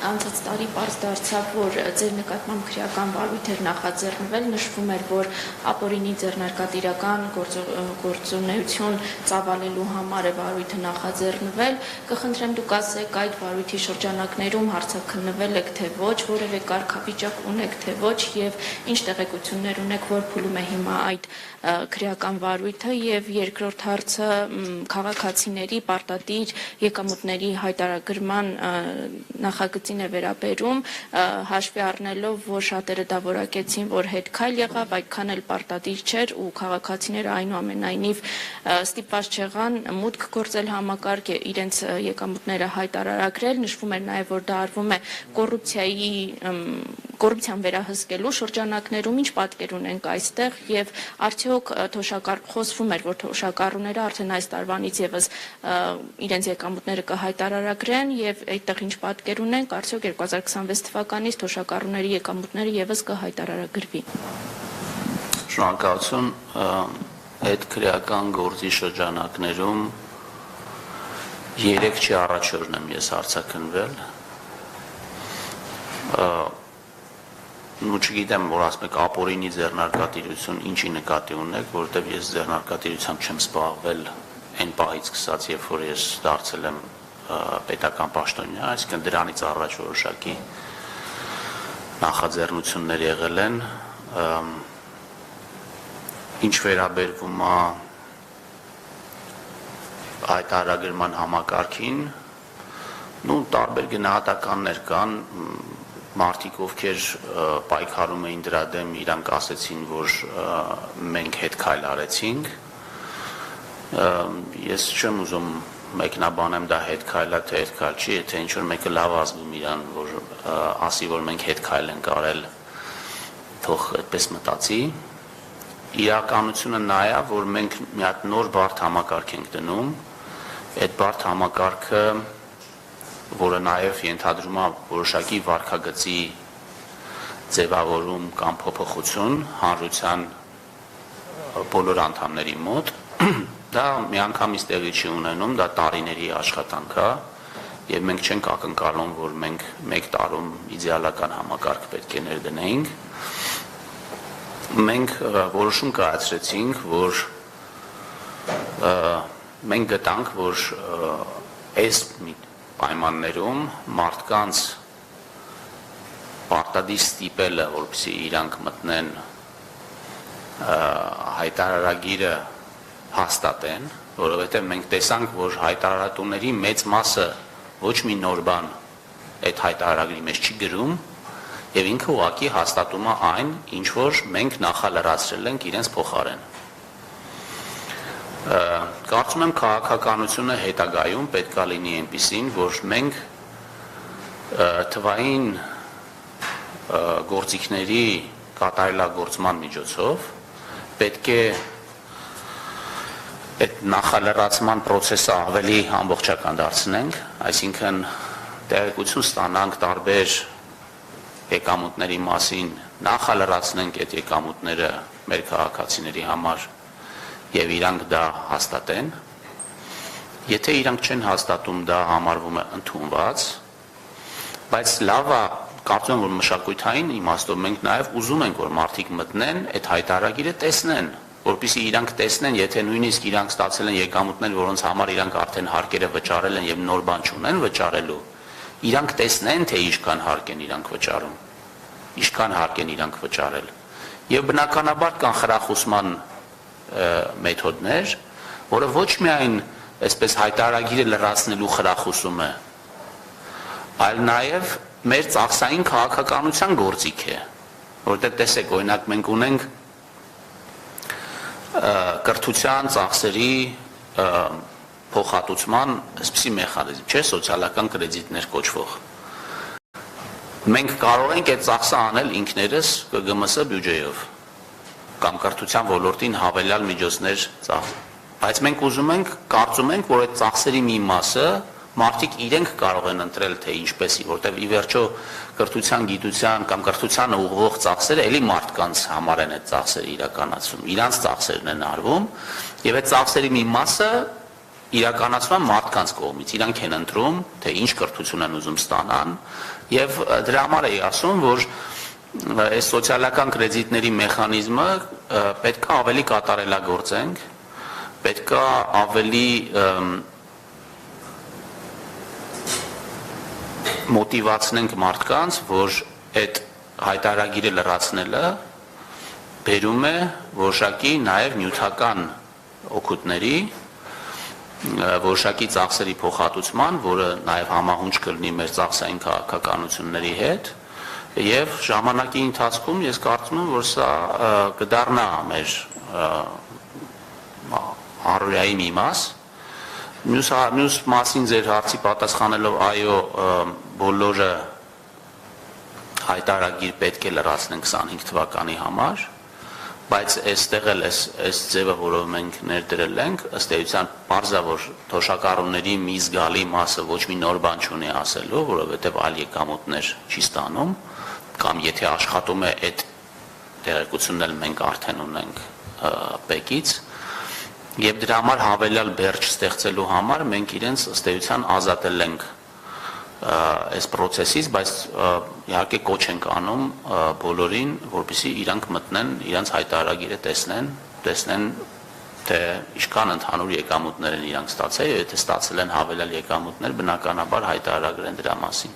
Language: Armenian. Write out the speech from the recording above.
Անցած տարի պարզ դարձավ, որ ձեր նկատմամբ քրեական վարույթ էր նախաձեռնվել, նշվում էր, որ ապօրինի ձեռնարկատիրական գործունեություն ծավալելու համար է վարույթը նախաձեռնվել, կխնդրեմ դուք ասեք այդ վարույթի շրջանակներում հարցաքննվել եք թե ոչ, որևէ կարգավիճակ ունեք թե ոչ եւ ինչ տեղեկություններ ունեք, որ փուլում է հիմա այդ քրեական վարույթը եւ երկրորդ հարցը քաղաքացիների պարտադիր եկամուտների հայտարարման նախագծին է վերաբերում, հաշվի առնելով, որ շատերը դա որակեցին, որ հետքայլ եղավ, այդքան էլ պարտադիր չէր ու քաղաքացիները այնուամենայնիվ ստիպված չեղան մուտք գործել համակարգ իրենց եկամուտները հայտարարագրել, նշվում էր նաև, որ դա արվում է կոռուպցիան վերահսկելու շրջանակներում, ինչ պատկեր ունենք այստեղ եւ արդյոք խոսվում էր, որ թոշակառուները արդեն այս տարվանից եւս իրենց եկամուտները կհայտարարագրեն եւ այդտեղ ինչ պատկեր ունենք, արդյոք 2026 թվականից թոշակառուների եկամուտները եւս կհայտարարագրվի։ Շնորհակալություն, այդ քրեական գործի շրջանակներում 3 չի առաջորդն եմ ես հարցաքննվել ու չգիտեմ, որ ասում եք ապօրինի ձեռնարկատիրություն ինչի նկատի ունեք, որովհետև ես ձեռնարկատիրությամբ չեմ զբաղվել այն պահից սկսած, երբ որ ես դարձել եմ պետական պաշտոնյա, այսինքն դրանից առաջ որոշակի նախաձեռնություններ եղել են, ինչ վերաբերվում է հայտարարագրման համակարգին, տարբեր գնահատականներ կան, մարդիկ, ովքեր պայքարում էին դրա դեմ, իրանք ասեցին, որ մենք հետքայլ արեցինք, ես չեմ ուզում մեկնաբանեմ դա հետքայլ է, թե հետքայլ չի, եթե ինչ-որ մեկը լավ ազգում իրան, որ ասի, որ մենք հետքայլ ենք արել, թող այդպես մտածի, իրականությունը նա է, որ մենք մի հատ նոր բարդ համակարգ ենք դնում, այդ բարդ համակարգը որը նաև ենթադրում է որոշակի վարքագծի ձևավորում կամ փոփոխություն հանրության բոլոր անդամների մոտ, դա միանգամից տեղի չի ունենում, դա տարիների աշխատանք է եւ մենք չենք ակնկալում, որ մենք մեկ տարում իդեալական համակարգ պետք է ներդնեինք։ Մենք որոշում կայացրեցինք, որ մենք գտանք, որ այս պայմաններում մարդկանց պարտադիր ստիպելը, որպեսզի իրանք մտնեն հայտարարագիրը հաստատեն, որովհետև մենք տեսանք, որ հայտարարատուների մեծ մասը ոչ մի նոր բան այդ հայտարարագրի մեջ չի գրում եւ ինքը ուղղակի հաստատում է այն, ինչ որ մենք նախալրացրել ենք իրենց փոխարեն։ Կարծում եմ քաղաքականությունը հետագայում պետք է լինի այնպիսին, որ մենք թվային գործիքների կատարելագործման միջոցով պետք է այդ նախալրացման process-ը ավելի ամբողջական դարձնենք, այսինքն տեղեկություն ստանանք տարբեր եկամուտների մասին, նախալրացնենք այդ եկամուտները մեր քաղաքացիների համար եւ իրանք դա հաստատեն, եթե իրանք չեն հաստատում, դա համարվում է ընդունված, բայց լավ է, կարծում եմ, որ մշակութային իմաստով մենք նաեւ ուզում ենք, որ մարդիկ մտնեն, այդ հայտարարագիրը տեսնեն, որպեսզի իրանք տեսնեն, եթե նույնիսկ իրանք ստացել են եկամուտներ, որոնց համար իրանք արդեն հարկերը վճարել են եւ նոր բան չունեն վճարելու, իրանք տեսնեն, թե ինչքան հարկ են իրանք վճարում, ինչքան հարկ են իրանք վճարել։ Եվ բնականաբար կան խրախուսման մեթոդներ, որը ոչ միայն այսպես հայտարարագիրը լրացնելու խրախուսում է, այլ նաև մեր ծախսային քաղաքականության գործիք է, որտեղ տեսեք, օրինակ մենք ունենք կրթության ծախսերի փոխհատուցման այսպիսի մեխանիզմ, չէ, սոցիալական կրեդիտներ կոչվող։ Մենք կարող ենք այդ ծախսը անել ինքներս ԿԳՄՍ բյուջեով կամ կրթության ոլորտին հավելյալ միջոցներ ծախսել։ Բայց մենք ուզում ենք, կարծում ենք, որ այդ ծախսերի մի մասը մարդիկ իրենք կարող են ընտրել, թե ինչպեսի, որտեղ ի վերջո կրթության, գիտության կամ կրթությանը ուղղող ծախսերը էլի մարդկանց համար են այդ ծախսերը իրականացում, իրանց ծախսերն են արվում, եւ այդ ծախսերի մի մասը իրականացման մարդկանց կողմից, իրանք են ընտրում, թե ինչ կրթություն են ուզում ստանան, եւ դրա համար էի ասում, որ այս սոցիալական կրեդիտների մեխանիզմը պետք է ավելի կատարելագործենք, պետք է ավելի մոտիվացնենք մարդկանց, որ այդ հայտարարագիրը լրացնելը բերում է որոշակի նաև նյութական օգուտների, որոշակի ծախսերի փոխհատուցման, որը նաև համահունչ կլինի մեր ծախսային քաղաքականությունների հետ, եւ ժամանակի ընթացքում ես կարծում եմ, որ սա կդառնա մեր առօրյայի մի մաս։ Մյուս մասին ձեր հարցի պատասխանելով, այո, բոլորը հայտարարագիր պետք է լրացնեն 25 թվականի համար, բայց այստեղ էլ այս ձևը, որով մենք ներդրել ենք, ըստ էության պարզա, որ թոշակառուների մի զգալի մասը ոչ մի նոր բան չունի ասելու, որովհետև այլ եկամուտներ չի ստանում, կամ եթե աշխատում է այդ տեղեկությունն էլ մենք արդեն ունենք ՊԵԿ-ից, եւ դրա համար հավելյալ բերջ ստեղծելու համար մենք իրենց ըստ էության ազատել ենք այս process-ից, բայց իհարկե կոչ ենք անում բոլորին, որպեսզի իրանք մտնեն, իրանք հայտարարագիրը տեսնեն, թե ինչքան ընդհանուր եկամուտներ են իրանք ստացել, եւ եթե ստացել են հավելյալ եկամուտներ, բնականաբար հայտարարագրեն դրա մասին։